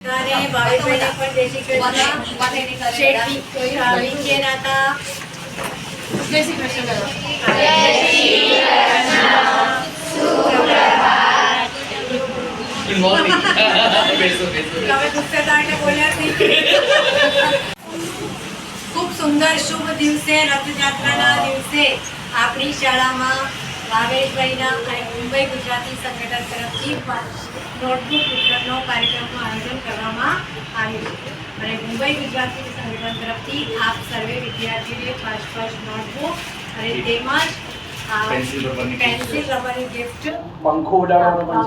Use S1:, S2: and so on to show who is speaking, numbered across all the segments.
S1: તારે ભાવેશભાઈને પણ જય શ્રી કૃષ્ણ. શેઠ વિજય નાતા
S2: જય શ્રી કૃષ્ણ.
S1: તમે પુસ્તકાળને બોલ્યા ખૂબ સુંદર શુભ દિવસે રથયાત્રાના દિવસે આપણી શાળામાં ભાવેશભાઈના અને મુંબઈ ગુજરાતી સંગઠન તરફથી નોટબુક વિતરણનો કાર્યક્રમનું આયોજન કરવામાં આવ્યું છે અને મુંબઈ ગુજરાતી સંગઠન તરફથી આપ સર્વે વિદ્યાર્થીઓને ફર્સ્ટ નોટબુક અને તેમજ પેન્સિલ રબરની ગિફ્ટ
S3: પંખો ઉડાડવાનો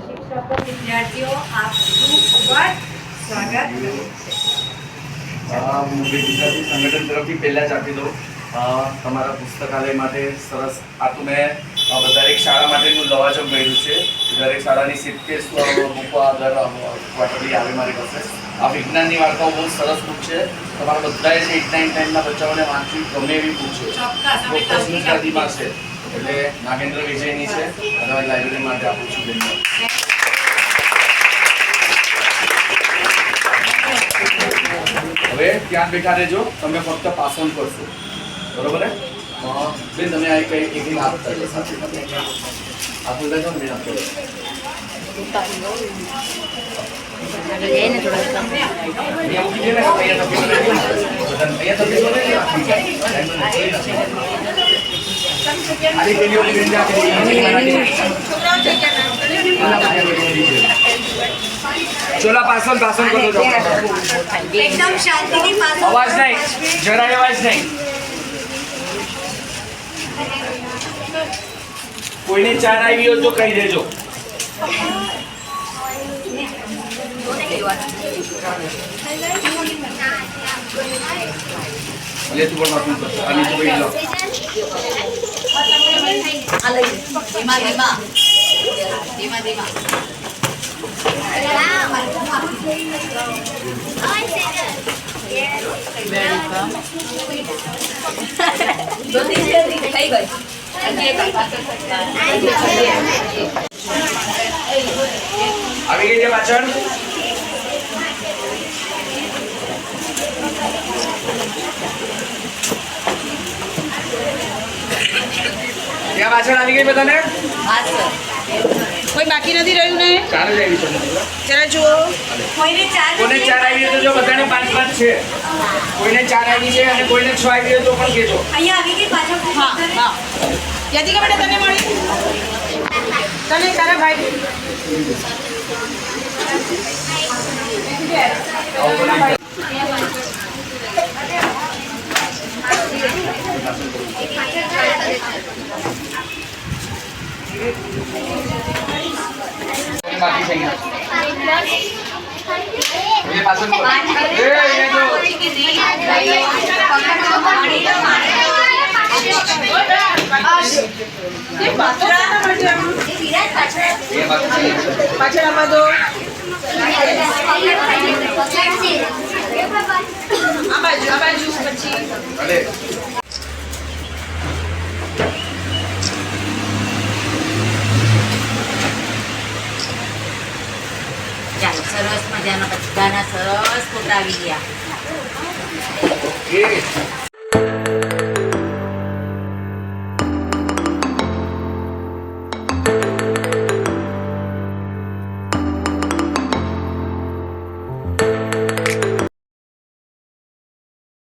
S1: શિક્ષકો વિદ્યાર્થીઓ આપનું ખૂબ જ સ્વાગત કરું છું.
S3: મુંબઈ ગુજરાતી સંગઠન તરફથી પહેલાં જ આપી દઉં તમારા પુસ્તકાલય માટે સરસ આ તો મેં દરેક શાળા માટેનું લવાજમ કર્યું છે. દરેક શાળાની 70 બુકો દર ક્વાર્ટરલી આવે મારી પાસે. આ વિજ્ઞાનની વાર્તાઓ બહુ સરસ બુક છે. તમારા બધાએ જે 8, 9, 10ના બચ્ચાઓને વાંચવી ગમે એવી બુક છે. ચોક્કસ ગુજરાતીમાં છે એટલે નાગેન્દ્ર વિજયની છે અને લાઇબ્રેરી માટે આપું છું ધન્યવાદ. હવે ત્યાં બેઠા રહેજો, તમે ફક્ત પાસ ઓન કરશો બરોબર? બેન તમે આ કઈ એક આપતા છો સાથે આ બોલતા છો ને આપતો चला पासन पासन करो
S1: एकदम शांतिથી પાછળ
S3: आवाज नहीं जरा आवाज नहीं कोई ने चार आई हो तो कही देजो ले तू पण वाचून कर आणि तू बैठ लो
S2: ધીમા ધીમા ધીમા ધીમા
S3: આવી ગઈ છે પાછળ ત્યાં પાછળ આવી ગઈ બધાને
S2: કોઈ બાકી નથી રહ્યું ને?
S3: ચાર જ આવી છે
S2: જરા જુઓ.
S1: કોઈને ચાર
S3: કોઈને ચાર આવી હોય તો જો બધાને 5-5 છે કોઈને ચાર આવી છે અને કોઈને 6 આવી હોય તો પણ કહેજો
S1: અહીંયા આવી ગઈ પાછળ
S2: હા હા યાદિકા બેટા તને મળી તને તારા ભાઈ
S3: બાકી છે અહીંયા ये पासन को ए ये जो ये
S2: પાછળ આપવા દો. આ બાજુ પછી
S3: અરે
S2: ચાલો સરસ મજાના બધાના સરસ ફોટા આવી ગયા.
S3: ओके